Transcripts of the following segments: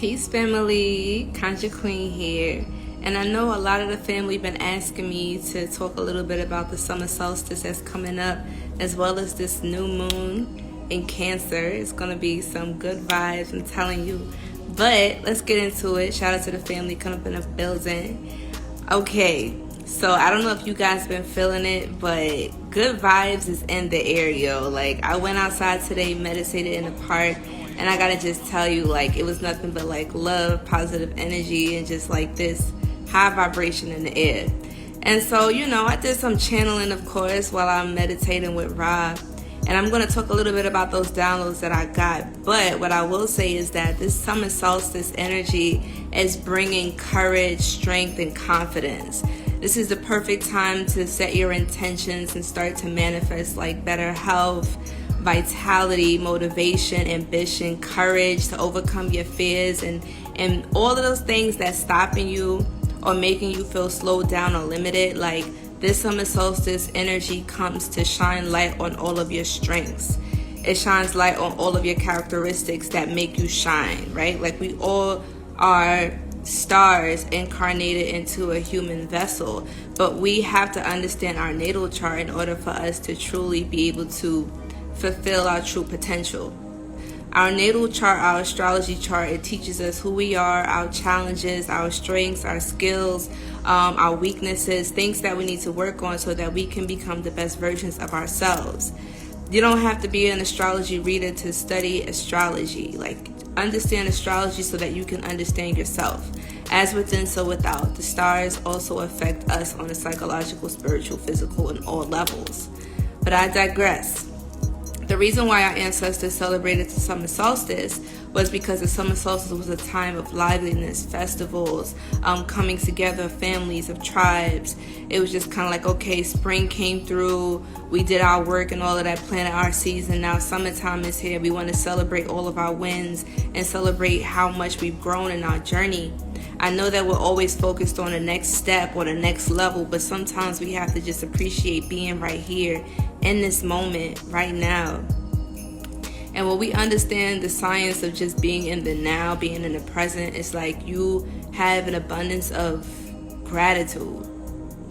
Peace family, Conjure Queen here. And I know a lot of the family been asking me to talk a little bit about the summer solstice that's coming up, as well as this new moon in Cancer. It's gonna be some good vibes, I'm telling you. But let's get into it. Shout out to the family coming up in the building. Okay, so I don't know if you guys been feeling it, but good vibes is in the air, yo. Like, I went outside today, meditated in the park, and I gotta just tell you, like, it was nothing but like love, positive energy, and just like this high vibration in the air. And so, you know, I did some channeling, of course, while I'm meditating with Rob. And I'm going to talk a little bit about those downloads that I got. But what I will say is that this summer solstice energy is bringing courage, strength, and confidence. This is the perfect time to set your intentions and start to manifest like better health, vitality, motivation, ambition, courage to overcome your fears and all of those things that's stopping you or making you feel slowed down or limited. Like, this summer solstice energy comes to shine light on all of your strengths. It shines light on all of your characteristics that make you shine, right? Like, we all are stars incarnated into a human vessel, but we have to understand our natal chart in order for us to truly be able to fulfill our true potential. Our natal chart, our astrology chart, it teaches us who we are, our challenges, our strengths, our skills, our weaknesses, things that we need to work on so that we can become the best versions of ourselves. You don't have to be an astrology reader to study astrology. Like, understand astrology so that you can understand yourself. As within, so without. The stars also affect us on a psychological, spiritual, physical, and all levels. But I digress. The reason why our ancestors celebrated the summer solstice was because the summer solstice was a time of liveliness, festivals, coming together, families of tribes. It was just kind of like, okay, spring came through, we did our work and all of that, planted our season. Now summertime is here. We want to celebrate all of our wins and celebrate how much we've grown in our journey. I know that we're always focused on the next step or the next level, but sometimes we have to just appreciate being right here in this moment right now. And when we understand the science of just being in the now, being in the present, it's like you have an abundance of gratitude.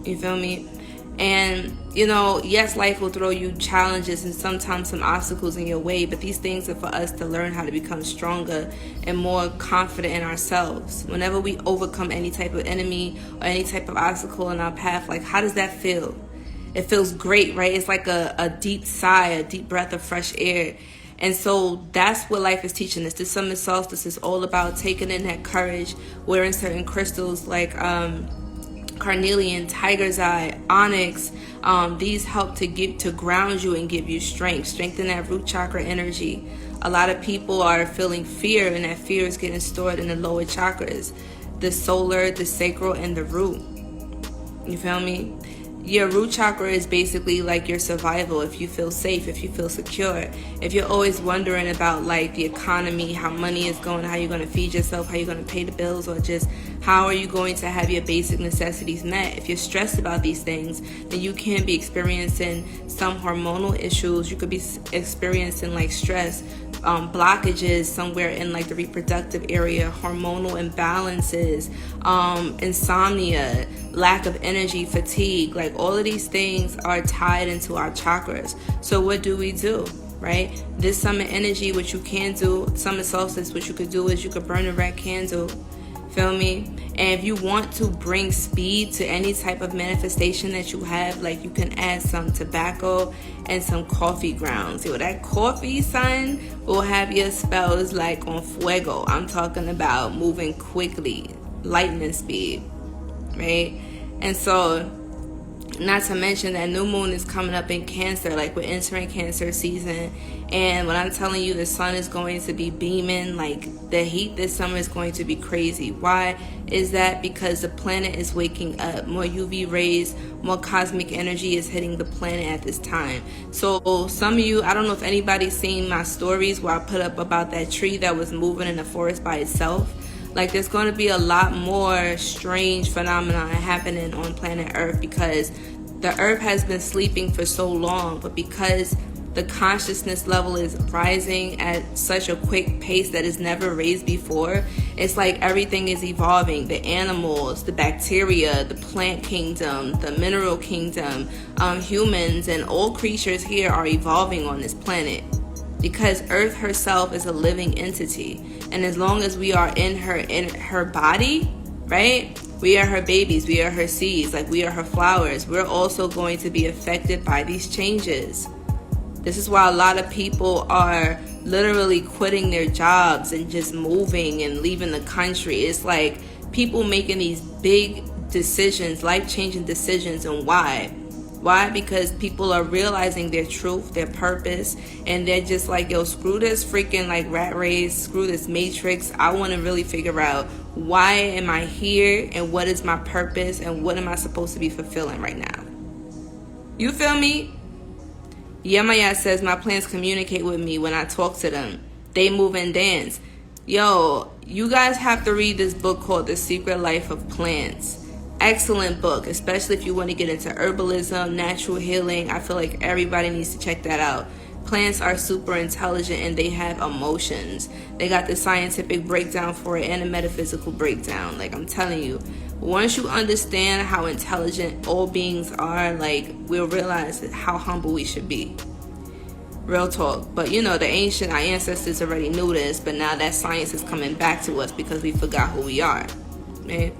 You feel me? And, you know, yes, life will throw you challenges and sometimes some obstacles in your way, but these things are for us to learn how to become stronger and more confident in ourselves. Whenever we overcome any type of enemy or any type of obstacle in our path, like, how does that feel? It feels great, right? It's like a deep sigh, a deep breath of fresh air. And so that's what life is teaching us. This summer solstice is all about taking in that courage, wearing certain crystals like carnelian, tiger's eye, onyx. These help to ground you and give you strength, strengthen that root chakra energy. A lot of people are feeling fear, and that fear is getting stored in the lower chakras, the solar, the sacral, and the root. You feel me? Your root chakra is basically like your survival. If you feel safe, if you feel secure, if you're always wondering about like the economy, how money is going, how you're going to feed yourself, how you're going to pay the bills, or just how are you going to have your basic necessities met. If you're stressed about these things, then you can be experiencing some hormonal issues. You could be experiencing like stress, blockages somewhere in like the reproductive area, hormonal imbalances, insomnia, lack of energy, fatigue. Like, all of these things are tied into our chakras. So what do we do, right? This summer energy, what you can do, summer solstice, what you could do is you could burn a red candle. Feel me? And if you want to bring speed to any type of manifestation that you have, like, you can add some tobacco and some coffee grounds. Yo, that coffee, son, will have your spells like on fuego. I'm talking about moving quickly, lightning speed, right? And so, not to mention that new moon is coming up in Cancer. Like, we're entering Cancer season, and when I'm telling you the sun is going to be beaming, like, the heat this summer is going to be crazy. Why is that? Because the planet is waking up. More UV rays, more cosmic energy is hitting the planet at this time. So some of you, I don't know if anybody's seen my stories where I put up about that tree that was moving in the forest by itself. Like, there's going to be a lot more strange phenomena happening on planet Earth because the Earth has been sleeping for so long, but because The consciousness level is rising at such a quick pace that is never raised before. It's like everything is evolving. The animals, the bacteria, the plant kingdom, the mineral kingdom, humans, and all creatures here are evolving on this planet. Because Earth herself is a living entity. And as long as we are in her body, right? We are her babies, we are her seeds, like we are her flowers. We're also going to be affected by these changes. This is why a lot of people are literally quitting their jobs and just moving and leaving the country. It's like people making these big decisions, life-changing decisions, and why? Why? Because people are realizing their truth, their purpose, and they're just like, yo, screw this freaking like rat race, screw this matrix. I want to really figure out, why am I here, and what is my purpose, and what am I supposed to be fulfilling right now? You feel me? Yemaya says, my plants communicate with me when I talk to them. They move and dance. Yo, you guys have to read this book called The Secret Life of Plants. Excellent book, especially if you want to get into herbalism, natural healing. I feel like everybody needs to check that out. Plants are super intelligent and they have emotions. They got the scientific breakdown for it and a metaphysical breakdown. Like, I'm telling you, once you understand how intelligent all beings are, like, we'll realize how humble we should be. Real talk. But you know, our ancestors already knew this, but now that science is coming back to us because we forgot who we are. Right?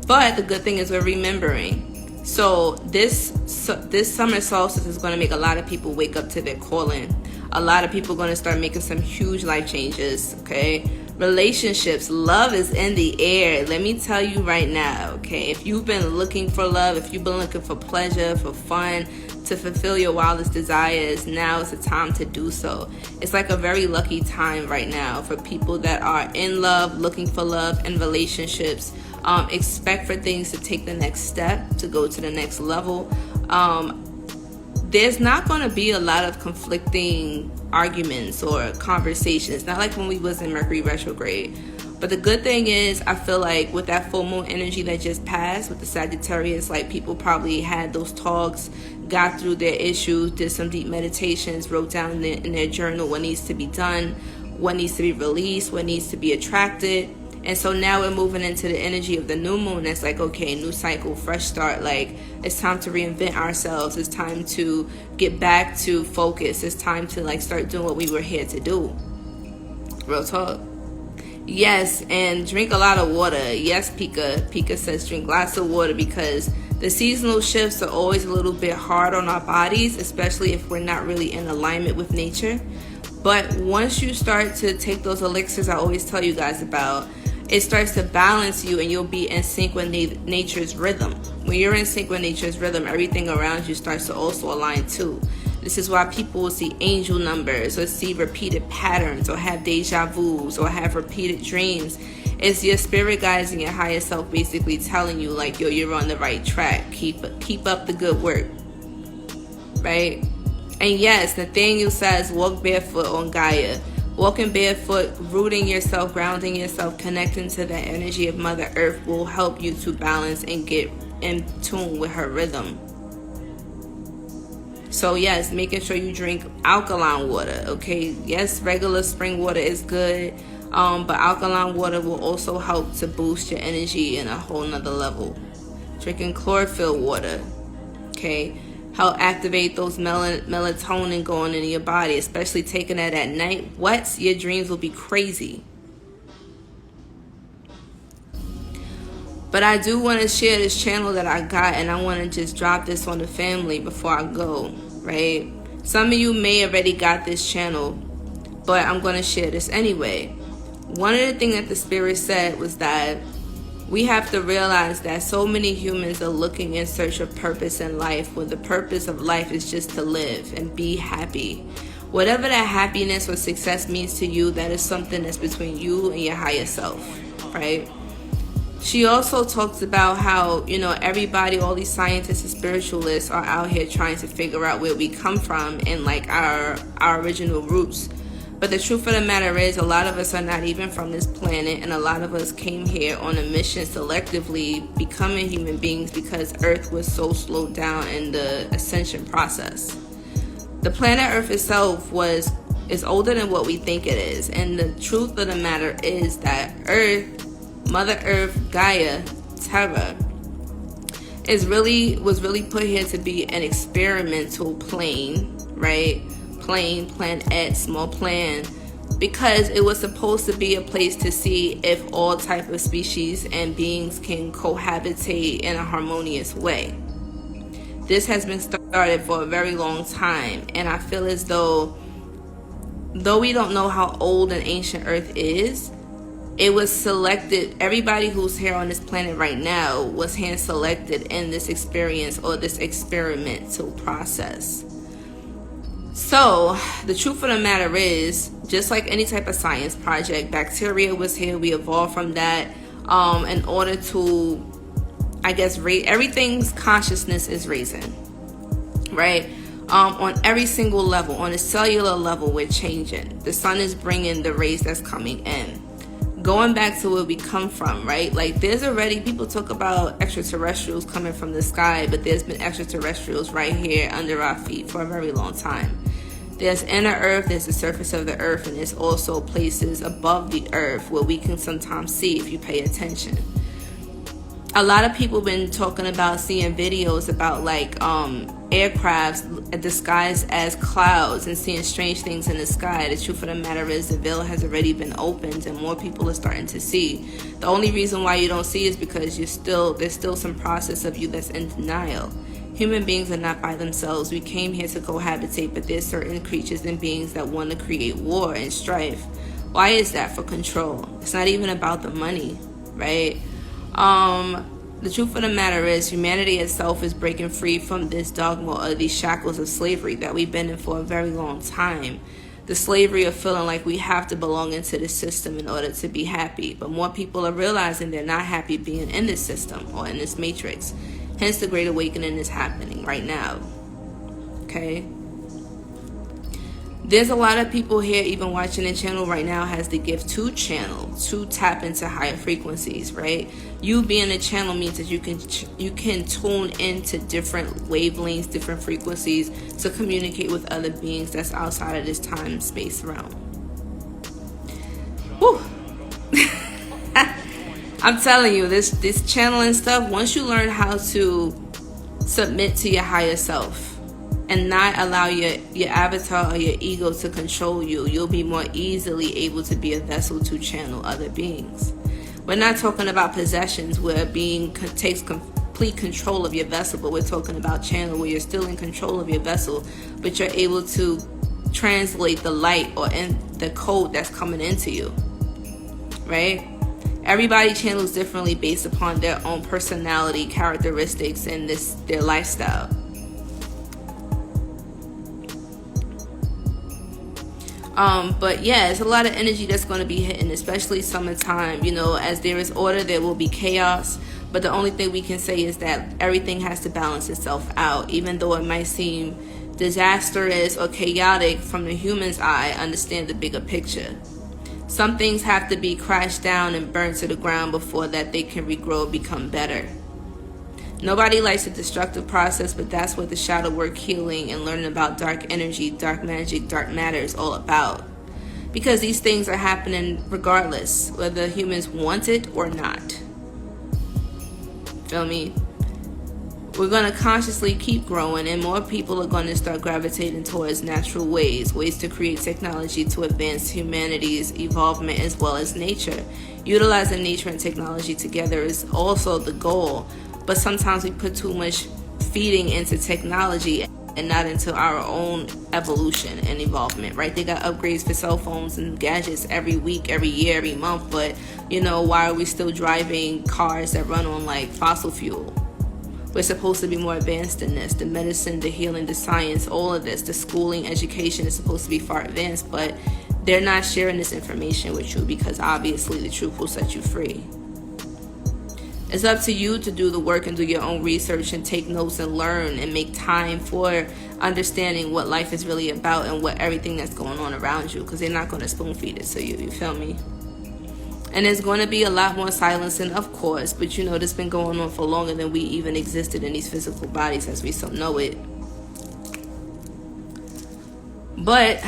But the good thing is we're remembering. So this summer solstice is going to make a lot of people wake up to their calling. A lot of people are going to start making some huge life changes, okay? Relationships, love is in the air. Let me tell you right now, okay? If you've been looking for love, if you've been looking for pleasure, for fun, to fulfill your wildest desires, now is the time to do so. It's like a very lucky time right now for people that are in love, looking for love, and relationships. Expect for things to take the next step, to go to the next level. There's not going to be a lot of conflicting arguments or conversations. Not like when we was in Mercury retrograde. But the good thing is, I feel like with that full moon energy that just passed with the Sagittarius, like people probably had those talks, got through their issues, did some deep meditations, wrote down in their journal what needs to be done, what needs to be released, what needs to be attracted. And so now we're moving into the energy of the new moon. It's like, okay, new cycle, fresh start. Like, it's time to reinvent ourselves. It's time to get back to focus. It's time to like start doing what we were here to do. Real talk. Yes, and drink a lot of water. Yes, Pika. Pika says drink lots of water because the seasonal shifts are always a little bit hard on our bodies, especially if we're not really in alignment with nature. But once you start to take those elixirs I always tell you guys about, it starts to balance you and you'll be in sync with nature's rhythm. When you're in sync with nature's rhythm, everything around you starts to also align too. This is why people will see angel numbers or see repeated patterns or have deja vus or have repeated dreams. It's your spirit guides and your higher self basically telling you like, yo, you're on the right track. Keep up the good work. Right? And yes, Nathaniel says walk barefoot on Gaia. Walking barefoot, rooting yourself, grounding yourself, connecting to the energy of Mother Earth will help you to balance and get in tune with her rhythm. So yes, making sure you drink alkaline water, okay? Yes, regular spring water is good, but alkaline water will also help to boost your energy in a whole nother level. Drinking chlorophyll water, okay? Help activate those melatonin going into your body, especially taking that at night. What? Your dreams will be crazy. But I do want to share this channel that I got, and I want to just drop this on the family before I go, right? Some of you may already got this channel, but I'm going to share this anyway. One of the things that the Spirit said was that we have to realize that so many humans are looking in search of purpose in life when the purpose of life is just to live and be happy. Whatever that happiness or success means to you, that is something that's between you and your higher self, right? She also talks about how, you know, everybody, all these scientists and spiritualists are out here trying to figure out where we come from and like our original roots. But the truth of the matter is, a lot of us are not even from this planet, and a lot of us came here on a mission selectively becoming human beings because Earth was so slowed down in the ascension process. The planet Earth itself is older than what we think it is. And the truth of the matter is that Earth, Mother Earth, Gaia, Terra, was really put here to be an experimental plane, right? Planet, small plan, because it was supposed to be a place to see if all type of species and beings can cohabitate in a harmonious way. This has been started for a very long time, and I feel as though we don't know how old and ancient Earth is, it was selected. Everybody who's here on this planet right now was hand selected in this experience or this experimental process. So the truth of the matter is, just like any type of science project, bacteria was here. We evolved from that in order to, I guess, everything's consciousness is raising, right? On every single level, on a cellular level, we're changing. The sun is bringing the rays that's coming in. Going back to where we come from, right? Like, there's already, people talk about extraterrestrials coming from the sky, but there's been extraterrestrials right here under our feet for a very long time. There's inner Earth, there's the surface of the Earth, and there's also places above the Earth where we can sometimes see if you pay attention. A lot of people been talking about seeing videos about like aircrafts disguised as clouds and seeing strange things in the sky. The truth of the matter is the veil has already been opened and more people are starting to see. The only reason why you don't see is because there's still some process of you that's in denial. Human beings are not by themselves. We came here to cohabitate, but there's certain creatures and beings that want to create war and strife. Why is that? For control. It's not even about the money, right? The truth of the matter is humanity itself is breaking free from this dogma or these shackles of slavery that we've been in for a very long time. The slavery of feeling like we have to belong into this system in order to be happy. But more people are realizing they're not happy being in this system or in this matrix. Hence the Great Awakening is happening right now. Okay? There's a lot of people here even watching the channel right now has the gift to channel, to tap into higher frequencies, right? You being a channel means that you can tune into different wavelengths, different frequencies to communicate with other beings that's outside of this time space realm. Whew. I'm telling you, this channeling stuff, once you learn how to submit to your higher self and not allow your avatar or your ego to control you, you'll be more easily able to be a vessel to channel other beings. We're not talking about possessions where a being takes complete control of your vessel, but we're talking about channel where you're still in control of your vessel, but you're able to translate the light or in the code that's coming into you, right? Everybody channels differently based upon their own personality, characteristics, and their lifestyle. But yeah, it's a lot of energy that's going to be hitting, especially summertime. You know, as there is order, there will be chaos. But the only thing we can say is that everything has to balance itself out. Even though it might seem disastrous or chaotic from the human's eye, understand the bigger picture. Some things have to be crashed down and burned to the ground before that they can regrow, become better. Nobody likes the destructive process, but that's what the shadow work, healing, and learning about dark energy, dark magic, dark matter is all about. Because these things are happening regardless, whether humans want it or not. Feel me? We're going to consciously keep growing, and more people are going to start gravitating towards natural ways to create technology to advance humanity's evolvement as well as nature. Utilizing nature and technology together is also the goal, but sometimes we put too much feeding into technology and not into our own evolution and evolvement, right? They got upgrades for cell phones and gadgets every week, every year, every month, but you know, why are we still driving cars that run on like fossil fuel? We're supposed to be more advanced than this. The medicine, the healing, the science, all of this, the schooling, education is supposed to be far advanced, but they're not sharing this information with you because obviously the truth will set you free. It's up to you to do the work and do your own research and take notes and learn and make time for understanding what life is really about and what everything that's going on around you, because they're not going to spoon feed it to you. You feel me? And there's going to be a lot more silencing, of course, but you know, this has been going on for longer than we even existed in these physical bodies as we so know it. But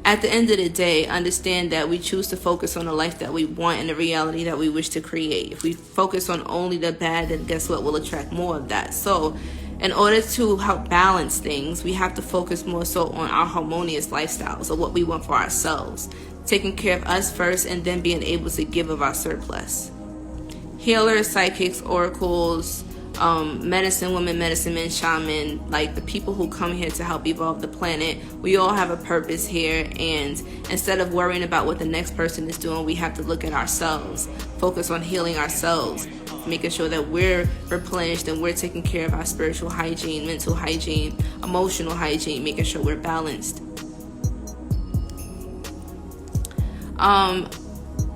at the end of the day, understand that we choose to focus on the life that we want and the reality that we wish to create. If we focus on only the bad, then guess what? We'll attract more of that. So in order to help balance things, we have to focus more so on our harmonious lifestyles, or what we want for ourselves, taking care of us first, and then being able to give of our surplus. Healers, psychics, oracles, medicine women, medicine men, shaman, like the people who come here to help evolve the planet, we all have a purpose here. And instead of worrying about what the next person is doing, we have to look at ourselves, focus on healing ourselves, making sure that we're replenished and we're taking care of our spiritual hygiene, mental hygiene, emotional hygiene, making sure we're balanced.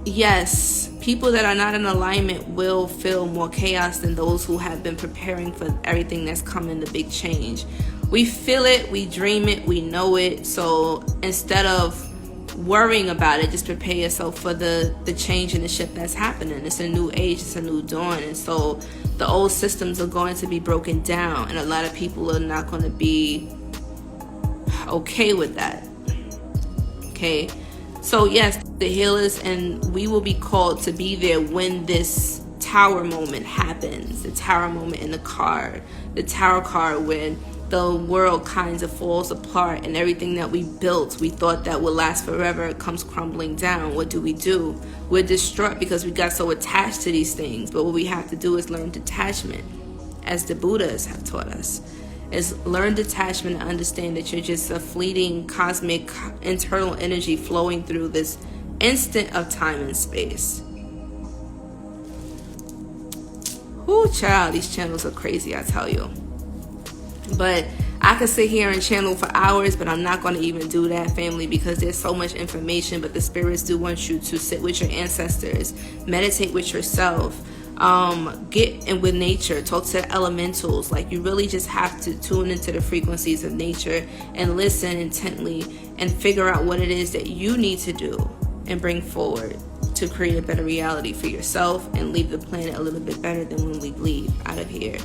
Yes, people that are not in alignment will feel more chaos than those who have been preparing for everything that's coming, the big change. We feel it, we dream it, we know it. So instead of worrying about it, just prepare yourself for the change and the shift that's happening. It's a new age, it's a new dawn. And so the old systems are going to be broken down, and a lot of people are not going to be okay with that. Okay. So yes, the healers, and we will be called to be there when this tower moment happens. The tower moment in the card, the tarot card, when the world kind of falls apart and everything that we built, we thought that would last forever, comes crumbling down. What do? We're distraught because we got so attached to these things. But what we have to do is learn detachment, as the Buddhas have taught us. Is learn detachment and understand that you're just a fleeting cosmic internal energy flowing through this instant of time and space. Whoo, child, these channels are crazy, I tell you. But I could sit here and channel for hours, but I'm not going to even do that, family, because there's so much information. But the spirits do want you to sit with your ancestors, meditate with yourself, get in with nature, talk to the elementals. Like, you really just have to tune into the frequencies of nature and listen intently and figure out what it is that you need to do and bring forward to create a better reality for yourself and leave the planet a little bit better than when we leave out of here.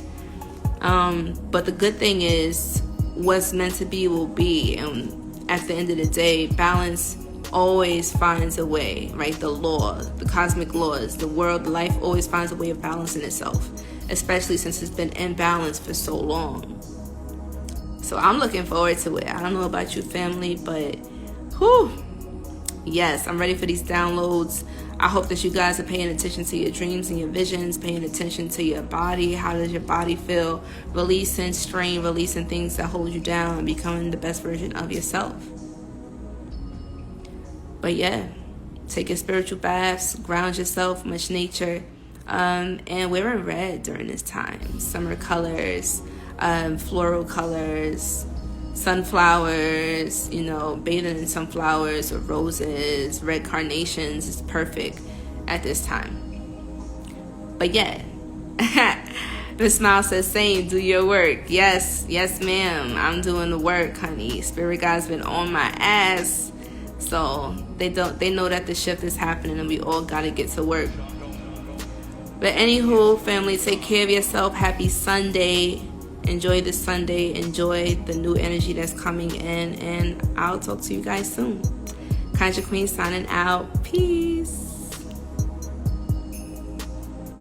But the good thing is, what's meant to be will be. And at the end of the day, balance always finds a way, right? The law, the cosmic laws, the world, life always finds a way of balancing itself, especially since it's been imbalanced for so long. So I'm looking forward to it. I don't know about you, family, but whew, yes, I'm ready for these downloads. I hope that you guys are paying attention to your dreams and your visions, paying attention to your body. How does your body feel? Releasing strain, releasing things that hold you down, and becoming the best version of yourself. But yeah, take your spiritual baths, ground yourself, much nature, and wearing red during this time. Summer colors, floral colors, sunflowers, bathing in sunflowers or roses, red carnations is perfect at this time. But yeah, the smile says, same, do your work. Yes, ma'am, I'm doing the work, honey. Spirit guide's been on my ass. So they know that the shift is happening and we all gotta get to work. But anywho, family, take care of yourself. Happy Sunday. Enjoy this Sunday. Enjoy the new energy that's coming in. And I'll talk to you guys soon. Conjure Queen signing out. Peace.